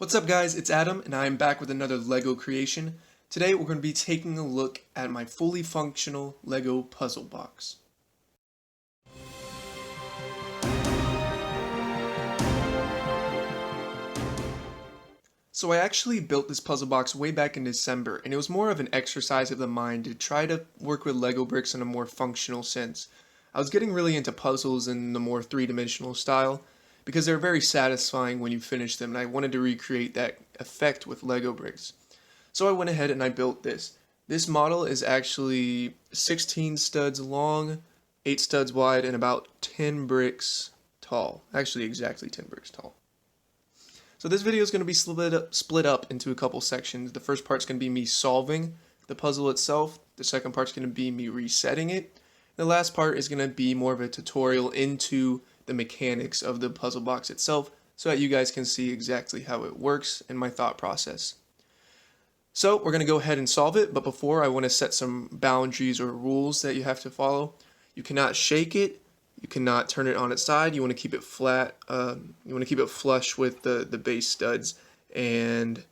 What's up guys, it's Adam and I am back with another LEGO creation. Today we're going to be taking a look at my fully functional LEGO puzzle box. So I actually built this puzzle box way back in December, and it was more of an exercise of the mind to try to work with LEGO bricks in a more functional sense. I was getting really into puzzles in the more three-dimensional style, because they're very satisfying when you finish them, and I wanted to recreate that effect with LEGO bricks. So I went ahead and I built this. This model is actually 16 studs long, 8 studs wide, and about 10 bricks tall. Actually, exactly 10 bricks tall. So this video is going to be split up into a couple sections. The first part's going to be me solving the puzzle itself. The second part's going to be me resetting it. The last part is going to be more of a tutorial into the mechanics of the puzzle box itself so that you guys can see exactly how it works and my thought process. So we're going to go ahead and solve it, but before I want to set some boundaries or rules that you have to follow. You cannot shake it. You cannot turn it on its side. You want to keep it flat. You want to keep it flush with the base studs, and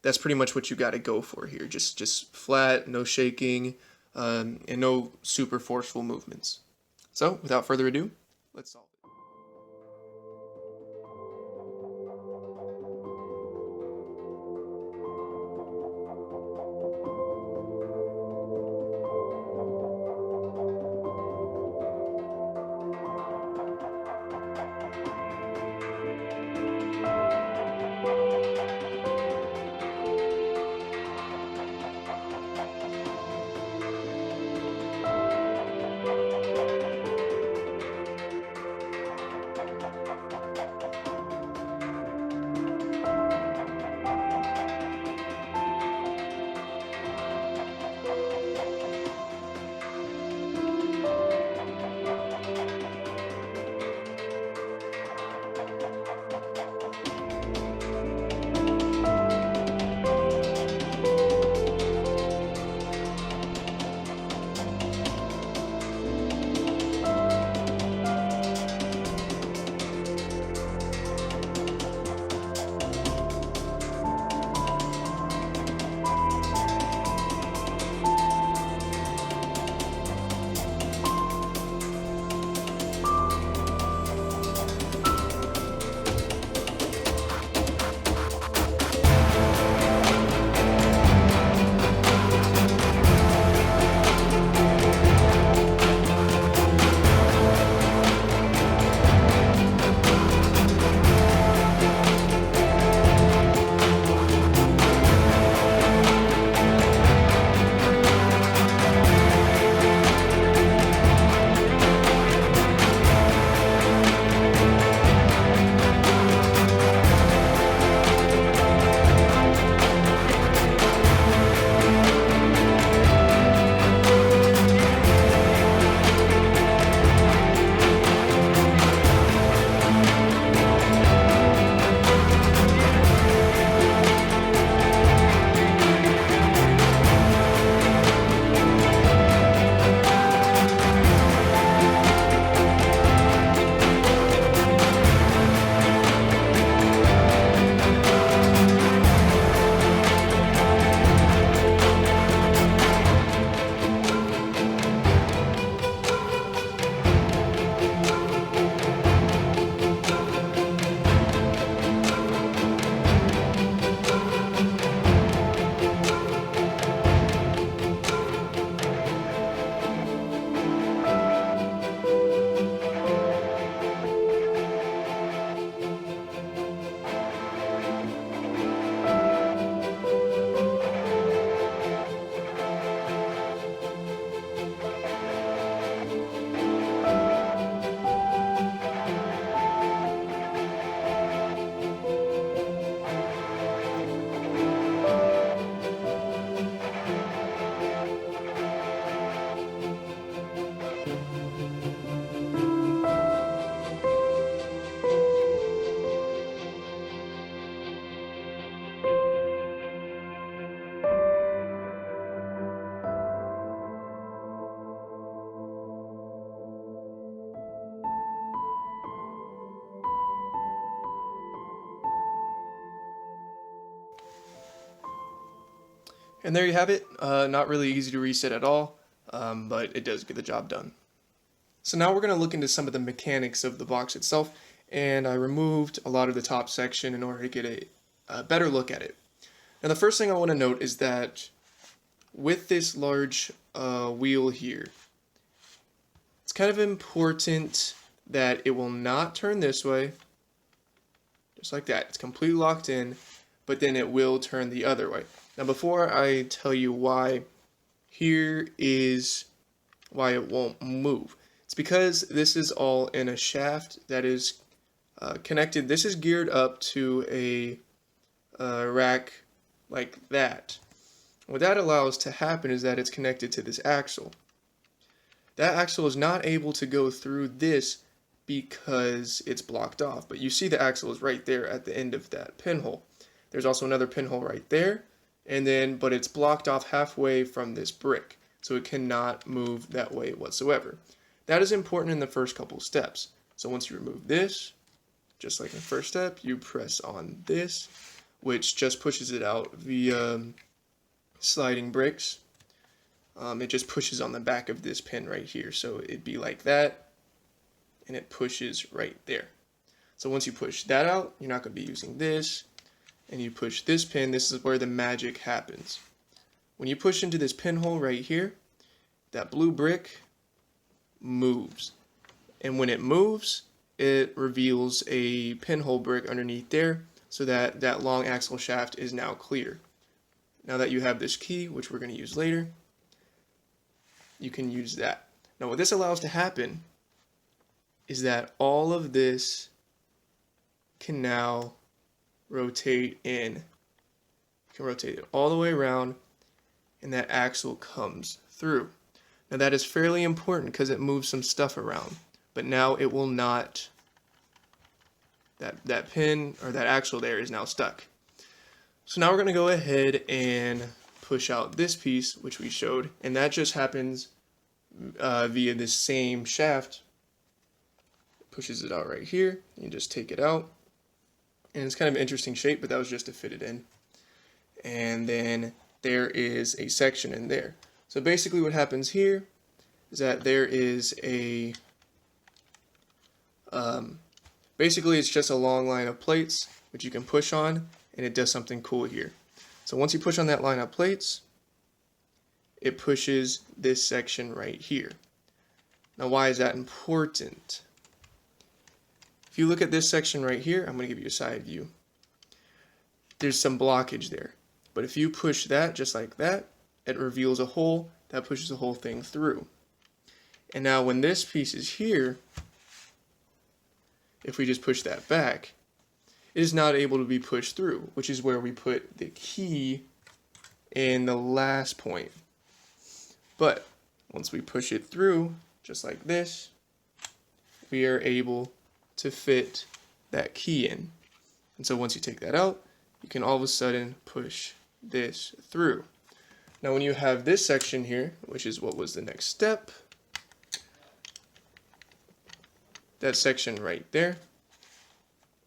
that's pretty much what you got to go for here. Just flat, no shaking, and no super forceful movements. So without further ado, let's solve it. And there you have it. Not really easy to reset at all, but it does get the job done. So now we're going to look into some of the mechanics of the box itself, and I removed a lot of the top section in order to get a better look at it. Now the first thing I want to note is that with this large wheel here, it's kind of important that it will not turn this way, just like that. It's completely locked in, but then it will turn the other way. Now before I tell you why, here is why it won't move. It's because this is all in a shaft that is connected. This is geared up to a rack like that. What that allows to happen is that it's connected to this axle. That axle is not able to go through this because it's blocked off, but you see the axle is right there at the end of that pinhole. There's also another pinhole right there, but it's blocked off halfway from this brick, so it cannot move that way whatsoever. That is important in the first couple steps. So once you remove this, just like in the first step, you press on this, which just pushes it out via sliding bricks. It just pushes on the back of this pin right here. So it'd be like that, and it pushes right there. So once you push that out, you're not going to be using this, and you push this pin, this is where the magic happens. When you push into this pinhole right here, that blue brick moves. And when it moves, it reveals a pinhole brick underneath there, so that that long axle shaft is now clear. Now that you have this key, which we're going to use later, you can use that. Now what this allows to happen is that all of this can now rotate in. You can rotate it all the way around, and that axle comes through. Now that is fairly important because it moves some stuff around, but now it will not, that pin or that axle there is now stuck. So now we're going to go ahead and push out this piece, which we showed, and that just happens via this same shaft. Pushes it out right here. You just take it out, and it's kind of an interesting shape, but that was just to fit it in. And then there is a section in there. So basically what happens here is that there is a basically it's just a long line of plates which you can push on, and it does something cool here. So once you push on that line of plates, it pushes this section right here. Now why is that important? If you look at this section right here, I'm going to give you a side view. There's some blockage there. But if you push that just like that, it reveals a hole that pushes the whole thing through. And now when this piece is here, if we just push that back, it is not able to be pushed through, which is where we put the key in the last point. But once we push it through, just like this, we are able to fit that key in. And so once you take that out, you can all of a sudden push this through. Now when you have this section here, which is what was the next step, that section right there,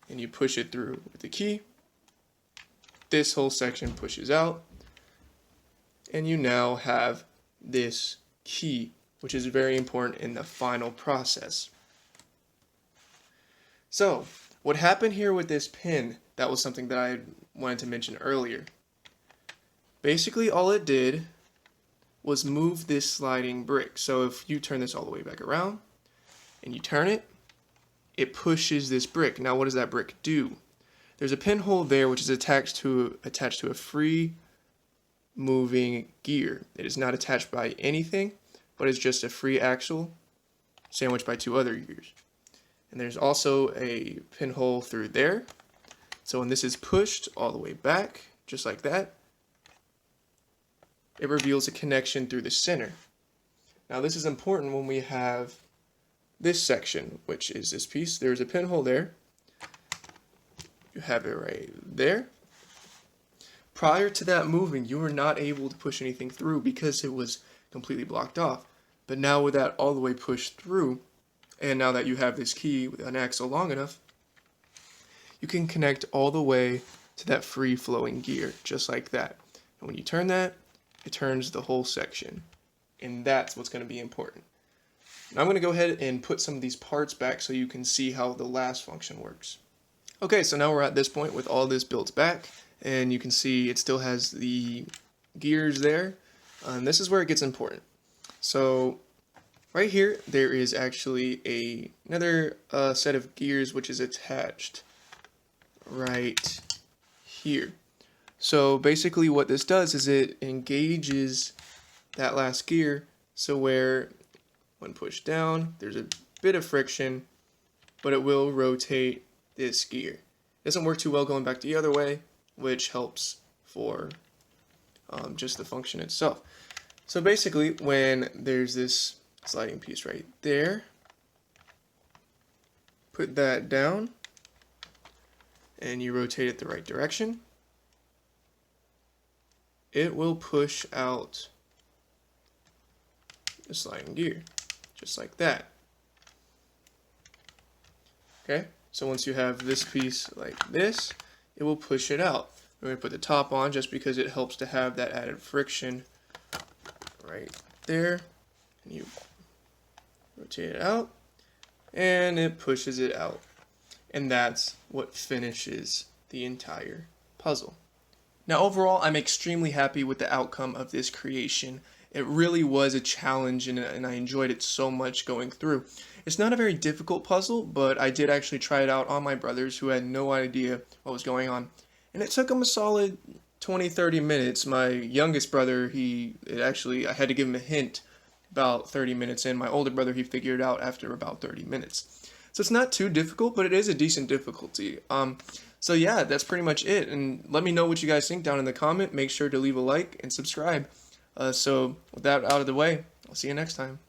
and you push it through with the key, this whole section pushes out, and you now have this key, which is very important in the final process. So what happened here with this pin, that was something that I wanted to mention earlier. Basically all it did was move this sliding brick. So if you turn this all the way back around and you turn it, it pushes this brick. Now what does that brick do? There's a pinhole there which is attached to a free moving gear. It is not attached by anything, but it's just a free axle sandwiched by two other gears. And there's also a pinhole through there. So when this is pushed all the way back, just like that, it reveals a connection through the center. Now this is important when we have this section, which is this piece. There's a pinhole there. You have it right there. Prior to that moving, you were not able to push anything through because it was completely blocked off. But now with that all the way pushed through, and now that you have this key with an axle long enough, you can connect all the way to that free flowing gear, just like that. And when you turn that, it turns the whole section. And that's what's going to be important. Now I'm going to go ahead and put some of these parts back so you can see how the last function works. Okay, so now we're at this point with all this built back, and you can see it still has the gears there, and this is where it gets important. So right here, there is actually another set of gears which is attached right here. So basically what this does is it engages that last gear, so where when pushed down, there's a bit of friction, but it will rotate this gear. It doesn't work too well going back the other way, which helps for just the function itself. So basically, when there's this sliding piece right there, put that down, and you rotate it the right direction, it will push out the sliding gear, just like that. Okay, so once you have this piece like this, it will push it out. We're going to put the top on just because it helps to have that added friction right there. And you rotate it out, and it pushes it out. And that's what finishes the entire puzzle. Now overall, I'm extremely happy with the outcome of this creation. It really was a challenge, and I enjoyed it so much going through. It's not a very difficult puzzle, but I did actually try it out on my brothers who had no idea what was going on. And it took them a solid 20-30 minutes. My youngest brother, I had to give him a hint about 30 minutes in. My older brother, he figured it out after about 30 minutes. So it's not too difficult, but it is a decent difficulty. So yeah, that's pretty much it. And let me know what you guys think down in the comment. Make sure to leave a like and subscribe. So with that out of the way, I'll see you next time.